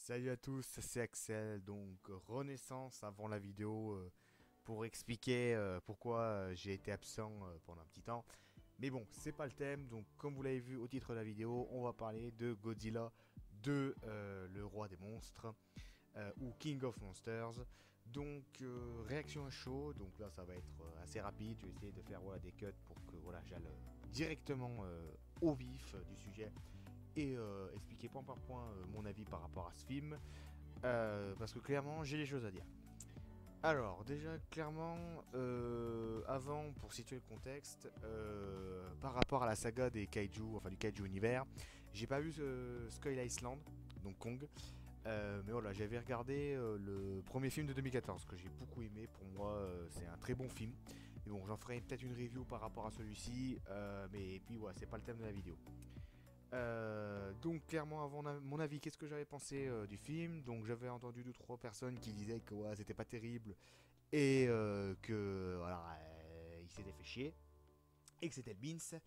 Salut à tous, c'est Axel. Donc, renaissance avant la vidéo pour expliquer pourquoi j'ai été absent pendant un petit temps. Mais bon, c'est pas le thème. Donc, comme vous l'avez vu au titre de la vidéo, on va parler de Godzilla 2, le roi des monstres, ou King of Monsters. Donc, réaction à chaud. Donc là, ça va être assez rapide. Je vais essayer de faire voilà, des cuts pour que voilà, j'aille directement au vif du sujet et expliquer point par point mon avis par rapport à ce film. Parce que clairement, j'ai des choses à dire. Alors, déjà, clairement, avant, pour situer le contexte, par rapport à la saga des kaiju, enfin du kaiju univers, j'ai pas vu Skull Island, donc Kong, mais voilà, j'avais regardé le premier film de 2014 que j'ai beaucoup aimé. Pour moi, c'est un très bon film. Et bon, j'en ferai peut-être une review par rapport à celui-ci, mais et puis voilà, c'est pas le thème de la vidéo. Donc clairement avant mon avis, qu'est-ce que j'avais pensé du film. Donc j'avais entendu 2 3 personnes qui disaient que ouais, c'était pas terrible et que voilà, il s'était fait chier et que c'était le Beans.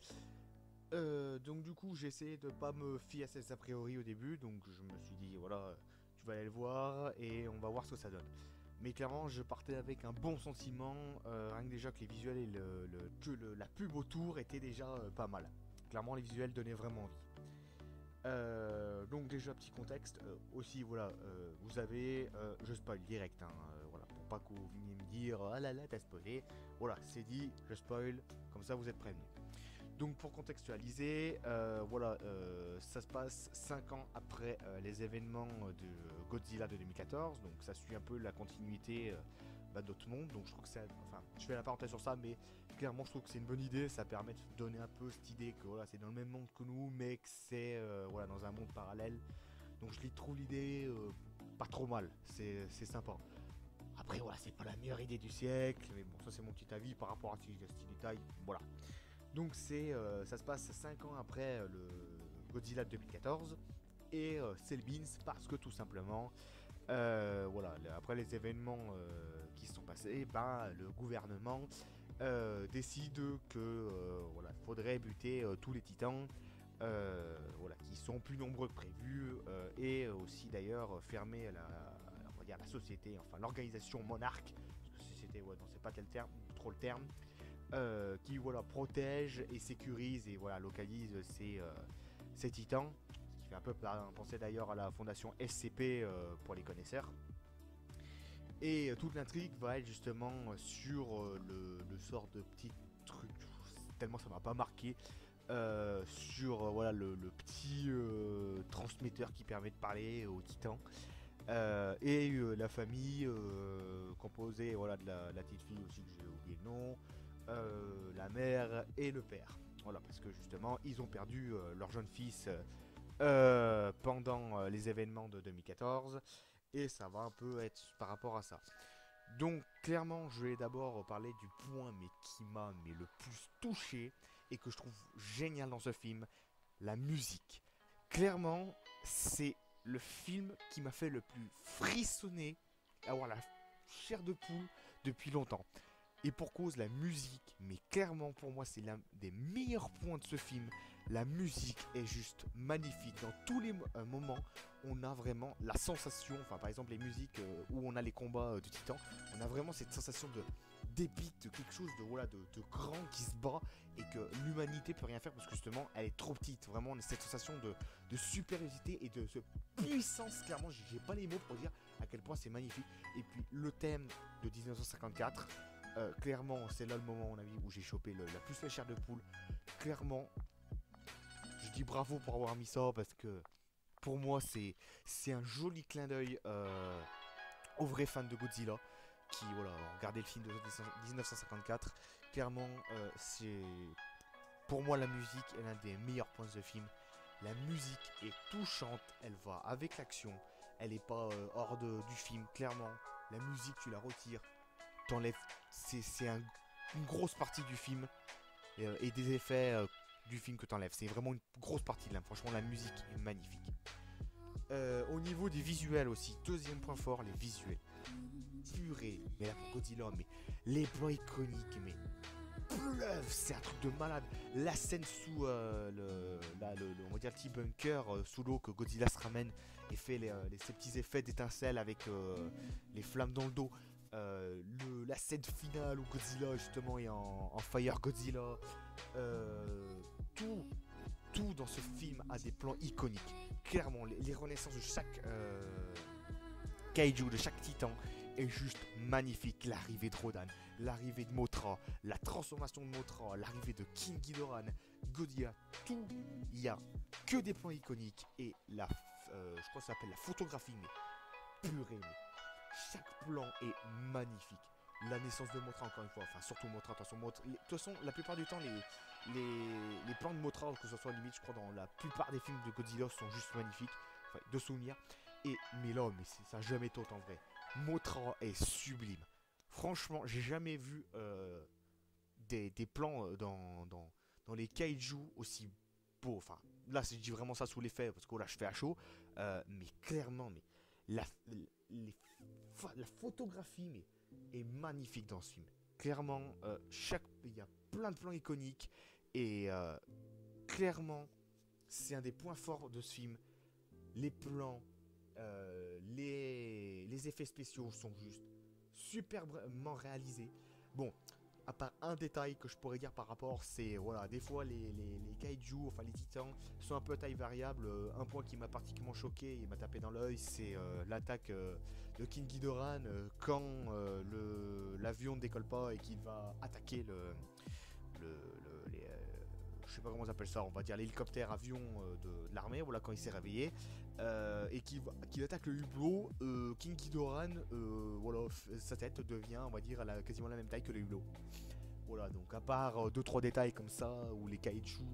Donc du coup j'ai essayé de pas me fier à ces a priori au début. Donc je me suis dit voilà, tu vas aller le voir et on va voir ce que ça donne. Mais clairement je partais avec un bon sentiment, rien que déjà que les visuels et la pub autour étaient déjà pas mal. Clairement les visuels donnaient vraiment envie. Donc déjà petit contexte, aussi voilà, vous avez, je spoil direct, hein, voilà, pour pas que vous veniez me dire ah là là t'as spoilé, voilà c'est dit, je spoil, comme ça vous êtes prévenus. Donc pour contextualiser, voilà, ça se passe 5 ans après les événements de Godzilla de 2014, donc ça suit un peu la continuité d'autres mondes, donc je trouve que c'est, enfin je fais la parenthèse sur ça, mais clairement je trouve que c'est une bonne idée, ça permet de donner un peu cette idée que voilà, c'est dans le même monde que nous, mais que c'est voilà, dans un monde parallèle, donc je trouve l'idée pas trop mal, c'est sympa. Après voilà, c'est pas la meilleure idée du siècle, mais bon ça c'est mon petit avis par rapport à ce détail, voilà. Donc ça se passe 5 ans après le Godzilla de 2014 et c'est le Beans parce que tout simplement, voilà, après les événements qui se sont passés, ben, le gouvernement décide que voilà, faudrait buter tous les titans. Voilà, qui sont plus nombreux que prévu et aussi d'ailleurs fermer on va dire la société, enfin l'organisation monarque, parce que société, ouais, non, c'est pas tel terme, trop le terme, qui voilà, protège et sécurise et voilà, localise ces titans. Ce qui fait un peu penser d'ailleurs à la fondation SCP pour les connaisseurs. Et toute l'intrigue va être justement sur le sort de petits trucs, tellement ça m'a pas marqué, sur voilà, le petit transmetteur qui permet de parler aux titans. Et la famille composée voilà, de la petite fille aussi que j'ai oublié le nom, la mère et le père. Voilà, parce que justement, ils ont perdu leur jeune fils pendant les événements de 2014. Et ça va un peu être par rapport à ça. Donc clairement, je vais d'abord parler du point mais qui m'a mais le plus touché et que je trouve génial dans ce film, la musique. Clairement, c'est le film qui m'a fait le plus frissonner, avoir la chair de poule depuis longtemps. Et pour cause, la musique, mais clairement pour moi, c'est l'un des meilleurs points de ce film. La musique est juste magnifique. Dans tous les moments, on a vraiment la sensation, enfin par exemple les musiques où on a les combats de titans, on a vraiment cette sensation de d'épique, de quelque chose de, voilà, de grand qui se bat et que l'humanité peut rien faire parce que justement elle est trop petite. Vraiment, on a cette sensation de supériorité et de puissance. Clairement, j'ai pas les mots pour dire à quel point c'est magnifique. Et puis le thème de 1954. Clairement, c'est là le moment, à mon avis, où j'ai chopé la plus la chair de poule. Clairement, je dis bravo pour avoir mis ça parce que pour moi, c'est un joli clin d'œil aux vrais fans de Godzilla qui voilà, ont regardé le film de 1954. Clairement, c'est pour moi la musique est l'un des meilleurs points de ce film. La musique est touchante, elle va avec l'action, elle est pas du film. Clairement, la musique, tu la retires, t'enlèves, c'est une grosse partie du film et des effets du film que t'enlèves. C'est vraiment une grosse partie de l'âme. Franchement, la musique est magnifique. Au niveau des visuels aussi, deuxième point fort, les visuels. Purée, mais là pour Godzilla, mais les plans iconiques, mais pleuve, c'est un truc de malade. La scène sous on va dire le petit bunker sous l'eau que Godzilla se ramène et fait ces petits effets d'étincelles avec les flammes dans le dos. La scène finale où Godzilla justement est en Fire Godzilla. Tout dans ce film a des plans iconiques. Clairement, les renaissances de chaque kaiju, de chaque titan est juste magnifique. L'arrivée de Rodan, l'arrivée de Mothra, la transformation de Mothra, l'arrivée de King Ghidorah, Godzilla, tout, il y a que des plans iconiques et je crois que ça s'appelle la photographie, mais purée, mais chaque plan est magnifique. La naissance de Mothra encore une fois, enfin surtout Mothra, de toute façon la plupart du temps les plans de Mothra, que ce soit limite je crois dans la plupart des films de Godzilla sont juste magnifiques, enfin, de souvenirs. Mais là, ça n'a jamais été autant vrai. Mothra est sublime. Franchement, j'ai jamais vu des plans dans les kaiju aussi beaux. Enfin, là, je dis vraiment ça sous l'effet, parce que là, je fais à chaud. Mais clairement, la, la photographie est magnifique dans ce film. Clairement, il y a plein de plans iconiques. Et clairement, c'est un des points forts de ce film. Les plans, les effets spéciaux sont juste superbement réalisés. Bon, à part un détail que je pourrais dire par rapport, c'est voilà, des fois les kaiju, enfin les titans, sont un peu à taille variable. Un point qui m'a particulièrement choqué et m'a tapé dans l'œil, c'est l'attaque de King Ghidorah quand l'avion ne décolle pas et qu'il va attaquer je sais pas comment on appelle ça, on va dire l'hélicoptère avion de l'armée, voilà, quand il s'est réveillé et qu'il attaque le hublot. King Ghidorah, voilà, sa tête devient, on va dire, quasiment la même taille que le hublot. Voilà, donc à part 2-3 détails comme ça où les kaiju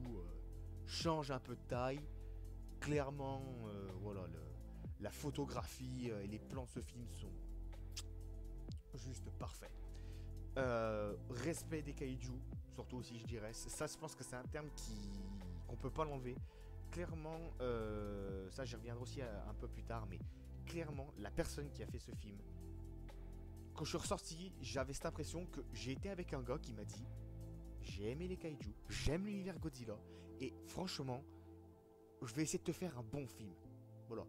changent un peu de taille, clairement, voilà, la photographie et les plans de ce film sont juste parfaits. Respect des kaiju, surtout aussi je dirais. Ça, je pense que c'est un terme qu'on peut pas l'enlever. Clairement, ça j'y reviendrai aussi un peu plus tard, mais clairement, la personne qui a fait ce film, quand je suis ressorti, j'avais cette impression que j'ai été avec un gars qui m'a dit j'ai aimé les kaiju, j'aime l'univers Godzilla, et franchement, je vais essayer de te faire un bon film. Voilà,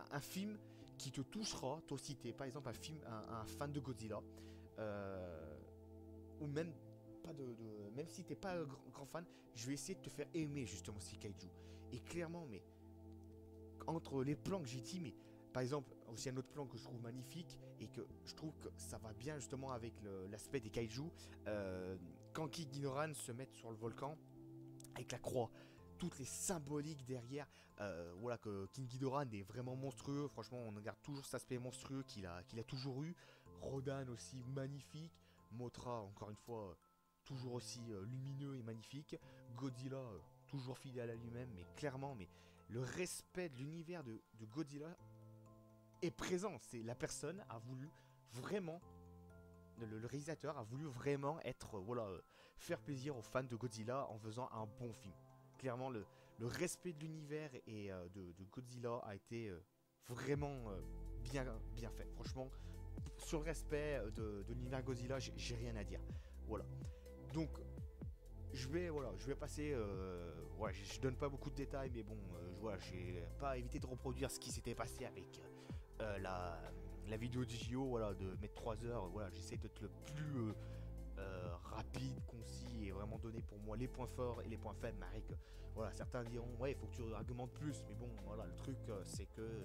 un film qui te touchera, toi si t'es par exemple un fan de Godzilla, ou même pas même si t'es pas un grand fan, je vais essayer de te faire aimer justement ces kaiju. Et clairement, mais entre les plans que j'ai dit, mais par exemple aussi un autre plan que je trouve magnifique et que je trouve que ça va bien justement avec l'aspect des kaiju, quand King Ghidorah se met sur le volcan avec la croix, toutes les symboliques derrière, voilà, que King Ghidorah est vraiment monstrueux. Franchement, on regarde toujours cet aspect monstrueux qu'il a toujours eu. Rodan aussi magnifique. Mothra, encore une fois, toujours aussi lumineux et magnifique. Godzilla, toujours fidèle à lui-même, mais clairement, le respect de l'univers de Godzilla est présent. C'est la personne a voulu vraiment, le réalisateur a voulu vraiment être, voilà, faire plaisir aux fans de Godzilla en faisant un bon film. Clairement, le respect de l'univers et de Godzilla a été vraiment bien fait. Franchement, sur le respect de l'univers Godzilla, j'ai rien à dire. Voilà. Donc, je vais passer. Ouais, je donne pas beaucoup de détails, mais bon, voilà, j'ai pas évité de reproduire ce qui s'était passé avec la vidéo de JO, voilà, de mettre 3 heures. Voilà, j'essaie d'être le plus rapide, concis et vraiment donner pour moi les points forts et les points faibles. Marik, voilà, certains diront ouais, il faut que tu argumentes plus, mais bon, voilà, le truc c'est que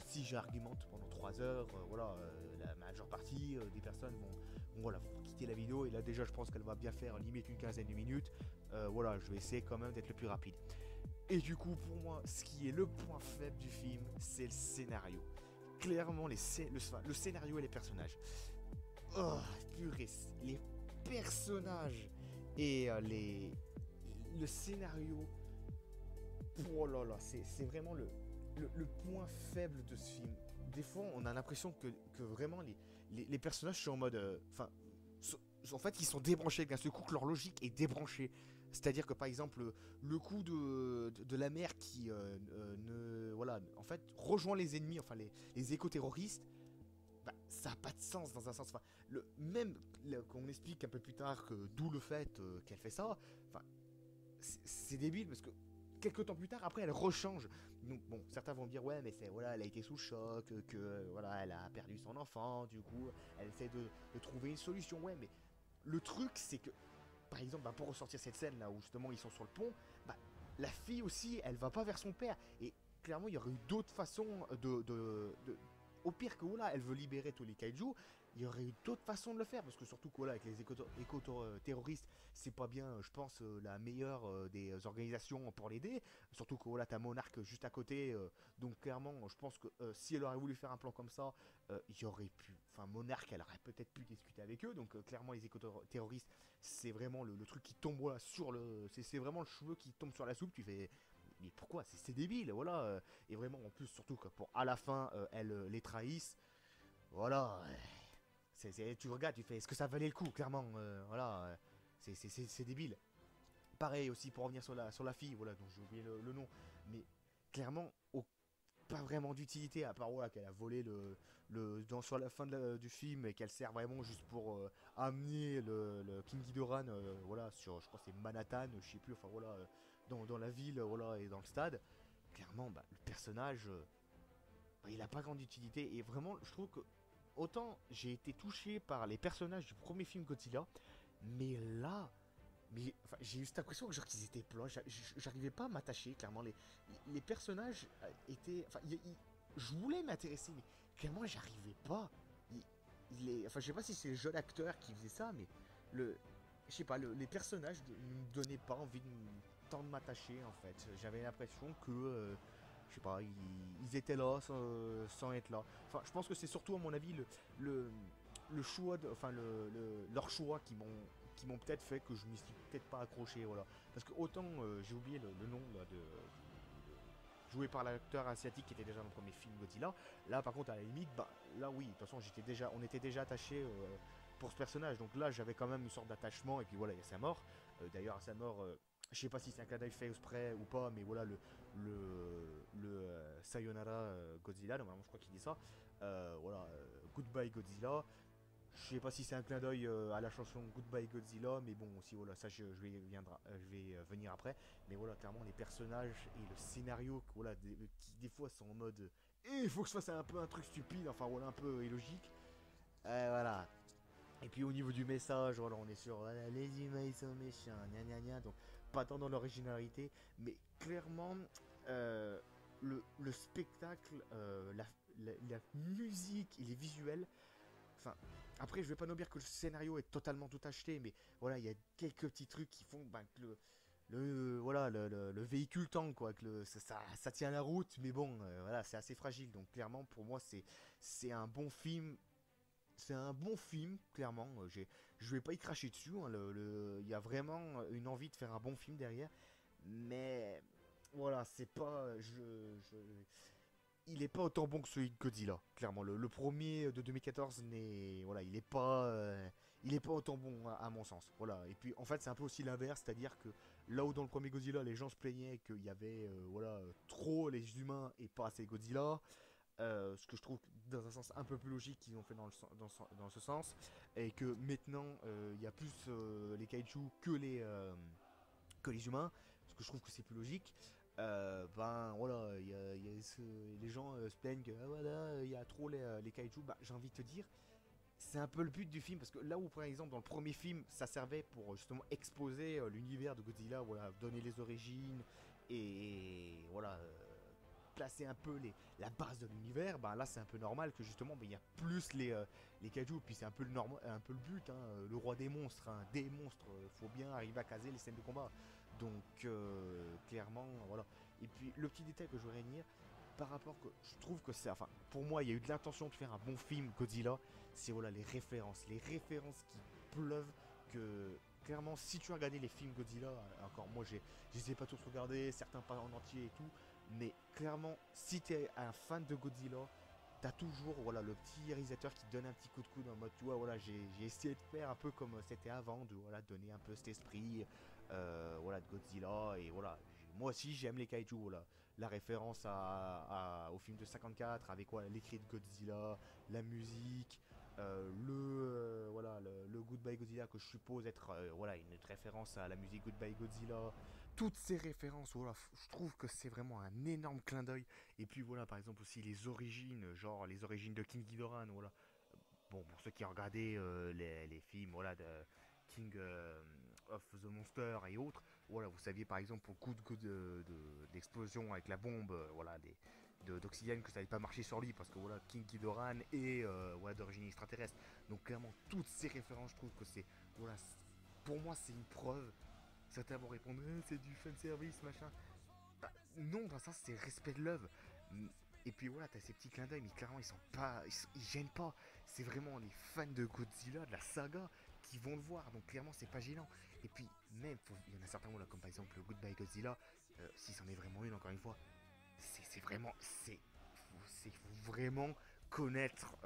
si j'argumente pendant 3 heures, voilà, la majeure partie des personnes vont voilà, quitter la vidéo et là déjà je pense qu'elle va bien faire limite une quinzaine de minutes. Voilà, je vais essayer quand même d'être le plus rapide. Et du coup, pour moi, ce qui est le point faible du film, c'est le scénario. Clairement, le scénario et les personnages. Oh, purée, les personnages et le scénario. Oh là là, c'est vraiment le point faible de ce film. Des fois, on a l'impression que vraiment les personnages sont en mode. En fait, ils sont débranchés d'un seul coup, que leur logique est débranchée. C'est-à-dire que par exemple, le coup de la mère qui voilà, en fait, rejoint les ennemis, enfin les éco-terroristes, bah, ça a pas de sens dans un sens. Enfin, même qu'on explique un peu plus tard que d'où le fait qu'elle fait ça, enfin, c'est débile parce que quelques temps plus tard, après, elle rechange. Donc bon, certains vont me dire ouais, mais c'est voilà, elle a été sous le choc, que voilà, elle a perdu son enfant, du coup, elle essaie de trouver une solution. Ouais, mais le truc, c'est que par exemple, bah, pour ressortir cette scène là où justement ils sont sur le pont, bah, la fille aussi, elle va pas vers son père. Et clairement, il y aurait eu d'autres façons au pire que voilà, elle veut libérer tous les kaiju, il y aurait eu d'autres façons de le faire. Parce que surtout que voilà, avec les éco-terroristes, c'est pas bien, je pense, la meilleure des organisations pour l'aider. Surtout que voilà, t'as Monarch juste à côté. Donc clairement, je pense que si elle aurait voulu faire un plan comme ça, il y aurait pu. Enfin, Monarch, elle aurait peut-être pu discuter avec eux. Donc clairement, les éco-terroristes, c'est vraiment le truc qui tombe voilà, sur le. C'est vraiment le cheveu qui tombe sur la soupe. Tu fais. Mais pourquoi c'est débile, voilà. Et vraiment, en plus, surtout que pour à la fin, elles les trahissent. Voilà. Tu regardes, tu fais. Est-ce que ça valait le coup, clairement voilà. C'est débile. Pareil aussi pour revenir sur la fille, voilà, dont j'ai oublié le nom. Mais clairement, pas vraiment d'utilité, à part voilà, qu'elle a volé sur la fin du film et qu'elle sert vraiment juste pour amener le King Ghidorah, voilà, sur, je crois que c'est Manhattan, je sais plus, enfin voilà, dans la ville, voilà, et dans le stade. Clairement, bah, le personnage, bah, il a pas grande utilité et vraiment, je trouve que autant j'ai été touché par les personnages du premier film Godzilla, mais là, enfin, j'ai eu cette impression que genre qu'ils étaient plats. J'arrivais pas à m'attacher. Clairement, les personnages étaient. Enfin, je voulais m'intéresser, mais clairement, j'arrivais pas. Enfin, je sais pas si c'est le jeune acteur qui faisait ça, mais je sais pas, les personnages ne me donnaient pas envie tant de m'attacher en fait. J'avais l'impression que, je sais pas, ils étaient là sans être là. Enfin, je pense que c'est surtout à mon avis le, le choix, enfin leur choix qui m'ont peut-être fait que je m'y suis peut-être pas accroché, voilà. Parce que autant j'ai oublié le nom là, joué par l'acteur asiatique qui était déjà dans le premier film Godzilla. Là, par contre, à la limite, bah, là oui, de toute façon, on était déjà attaché pour ce personnage. Donc là, j'avais quand même une sorte d'attachement. Et puis voilà, il y a sa mort. D'ailleurs, sa mort, je sais pas si c'est un clin d'œil fait exprès ou pas, mais voilà, Sayonara Godzilla, normalement, je crois qu'il dit ça. Voilà, Goodbye Godzilla. Je sais pas si c'est un clin d'œil à la chanson Goodbye Godzilla, mais bon, aussi voilà, ça je vais venir après. Mais voilà, clairement, les personnages et le scénario, voilà, qui des fois sont en mode, il faut que ce soit un peu un truc stupide, enfin voilà, un peu illogique. Voilà. Et puis au niveau du message, voilà, on est sur voilà, les humains ils sont méchants, gna gna gna, donc pas tant dans l'originalité, mais clairement le spectacle, la musique et les visuels. Enfin, après, je vais pas nous dire que le scénario est totalement tout acheté, mais voilà, il y a quelques petits trucs qui font bah, que voilà, le véhicule tank, quoi, que ça tient la route, mais bon, voilà, c'est assez fragile. Donc, clairement, pour moi, c'est un bon film. C'est un bon film, clairement. Je vais pas y cracher dessus. Hein, il y a vraiment une envie de faire un bon film derrière. Mais voilà, c'est pas. Il est pas autant bon que celui de Godzilla, clairement. Le premier de 2014 voilà, il est pas autant bon à mon sens. Voilà. Et puis en fait, c'est un peu aussi l'inverse, c'est-à-dire que là où dans le premier Godzilla, les gens se plaignaient qu'il y avait voilà trop les humains et pas assez Godzilla. Ce que je trouve dans un sens un peu plus logique qu'ils ont fait dans ce sens, et que maintenant il y a plus les kaiju que les humains, parce que je trouve que c'est plus logique. Ben voilà, les gens se plaignent que ah, voilà, il y a trop les kaiju. Bah, j'ai envie de te dire, c'est un peu le but du film, parce que là où par exemple dans le premier film, ça servait pour justement exposer l'univers de Godzilla, voilà, donner les origines et voilà. Placer un peu la base de l'univers, ben là c'est un peu normal que justement ben, il y a plus les kaiju, puis c'est un peu un peu le but, hein, le roi des monstres, faut bien arriver à caser les scènes de combat. Donc clairement, voilà. Et puis le petit détail que je voudrais dire, par rapport que je trouve que c'est, enfin pour moi il y a eu de l'intention de faire un bon film Godzilla, c'est voilà les références qui pleuvent, que clairement si tu as regardé les films Godzilla, encore moi je les ai pas tous regardés, certains pas en entier et tout, mais clairement, si t'es un fan de Godzilla, t'as toujours voilà, le petit réalisateur qui te donne un petit coup de coude en mode, tu vois, voilà, j'ai essayé de faire un peu comme c'était avant, de voilà, donner un peu cet esprit voilà, de Godzilla. Et voilà, moi aussi j'aime les kaiju, voilà. La référence au film de 54 avec voilà, l'écrit de Godzilla, la musique. voilà, le Goodbye Godzilla que je suppose être voilà, une référence à la musique Goodbye Godzilla. Toutes ces références, voilà, je trouve que c'est vraiment un énorme clin d'œil. Et puis voilà, par exemple aussi les origines, genre les origines de King Ghidorah, voilà. Bon, pour ceux qui ont regardé les films, voilà, de King of the Monster et autres, voilà, vous saviez par exemple au coup d'explosion avec la bombe, voilà, d'oxygène que ça n'allait pas marcher sur lui parce que voilà, King Ghidorah est voilà, d'origine extraterrestre. Donc clairement, toutes ces références, je trouve que c'est, voilà, pour moi c'est une preuve. Certains vont répondre, c'est du fan service, machin. Bah, non, dans ça, c'est respect de l'œuvre. Et puis voilà, t'as ces petits clins d'œil, mais clairement, ils sont pas. Ils gênent pas. C'est vraiment les fans de Godzilla, de la saga, qui vont le voir. Donc clairement, c'est pas gênant. Et puis, même, il y en a certains, voilà, comme par exemple le Goodbye Godzilla, si c'en est vraiment une, encore une fois, c'est vraiment. Faut vraiment connaître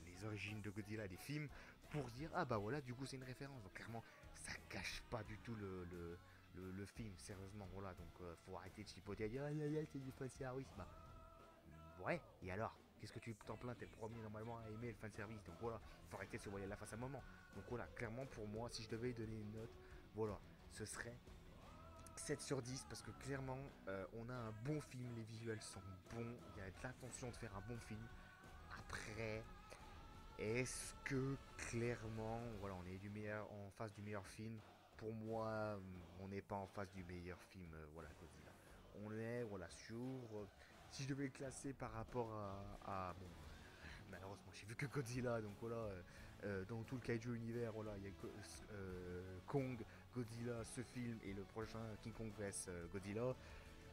les origines de Godzilla des films pour dire, ah bah voilà, du coup, c'est une référence. Donc clairement, ça cache pas du tout le film, sérieusement, voilà, donc faut arrêter de chipoter et dire aïe aïe aïe c'est du fanservice, bah ouais, et alors qu'est-ce que tu t'en plains, t'es le premier normalement à aimer le fanservice, donc voilà, faut arrêter de se voiler la face à un moment, donc voilà, clairement pour moi, si je devais lui donner une note, voilà, ce serait 7 sur 10 parce que clairement on a un bon film, les visuels sont bons, il y a de l'intention de faire un bon film, après est-ce que clairement, voilà, on est du meilleur, en face du meilleur film? Pour moi, on n'est pas en face du meilleur film, voilà, Godzilla. On est, voilà, sur. Si je devais le classer par rapport bon, malheureusement, j'ai vu que Godzilla, donc voilà, dans tout le Kaiju univers, voilà, il y a Kong, Godzilla, ce film et le prochain King Kong vs Godzilla.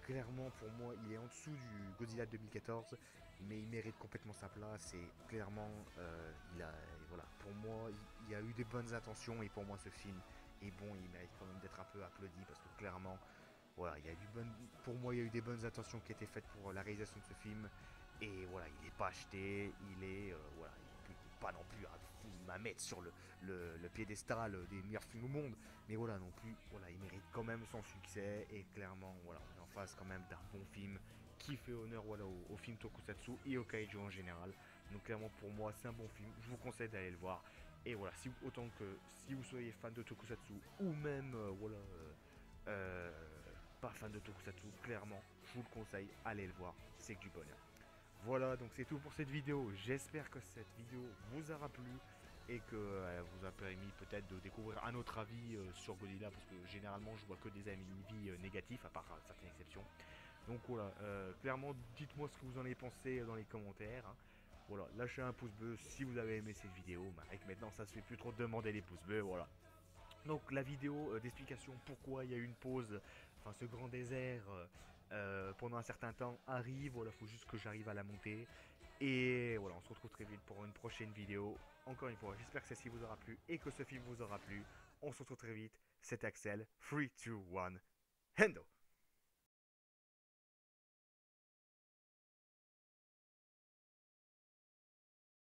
Clairement, pour moi, il est en dessous du Godzilla 2014, mais il mérite complètement sa place. Et clairement, voilà, pour moi, il y a eu des bonnes intentions. Et pour moi, ce film est bon. Il mérite quand même d'être un peu applaudi parce que clairement, voilà, pour moi, il y a eu des bonnes intentions qui étaient faites pour la réalisation de ce film. Et voilà, il n'est pas acheté. Il est, voilà, il n'est pas non plus à mettre sur le piédestal des meilleurs films au monde. Mais voilà, non plus, voilà, il mérite quand même son succès. Et clairement, voilà, on est en face quand même d'un bon film qui fait honneur voilà, au film Tokusatsu et au kaiju en général. Donc clairement, pour moi, c'est un bon film. Je vous conseille d'aller le voir. Et voilà, autant que si vous soyez fan de Tokusatsu ou même, voilà, euh, pas fan de Tokusatsu, clairement, je vous le conseille, allez le voir, c'est que du bonheur. Voilà, donc c'est tout pour cette vidéo. J'espère que cette vidéo vous aura plu et que vous a permis peut-être de découvrir un autre avis sur Godzilla parce que généralement je vois que des avis négatifs à part certaines exceptions. Donc voilà, clairement dites-moi ce que vous en avez pensé dans les commentaires, hein. Voilà, lâchez un pouce bleu si vous avez aimé cette vidéo. Mec, maintenant ça se fait plus trop de demander les pouces bleus, voilà. Donc la vidéo d'explication pourquoi il y a eu une pause, enfin ce grand désert pendant un certain temps arrive, voilà, faut juste que j'arrive à la monter. Et voilà, on se retrouve très vite pour une prochaine vidéo. Encore une fois, j'espère que celle-ci vous aura plu et que ce film vous aura plu. On se retrouve très vite, c'est Axel, 3, 2, 1, Hendo.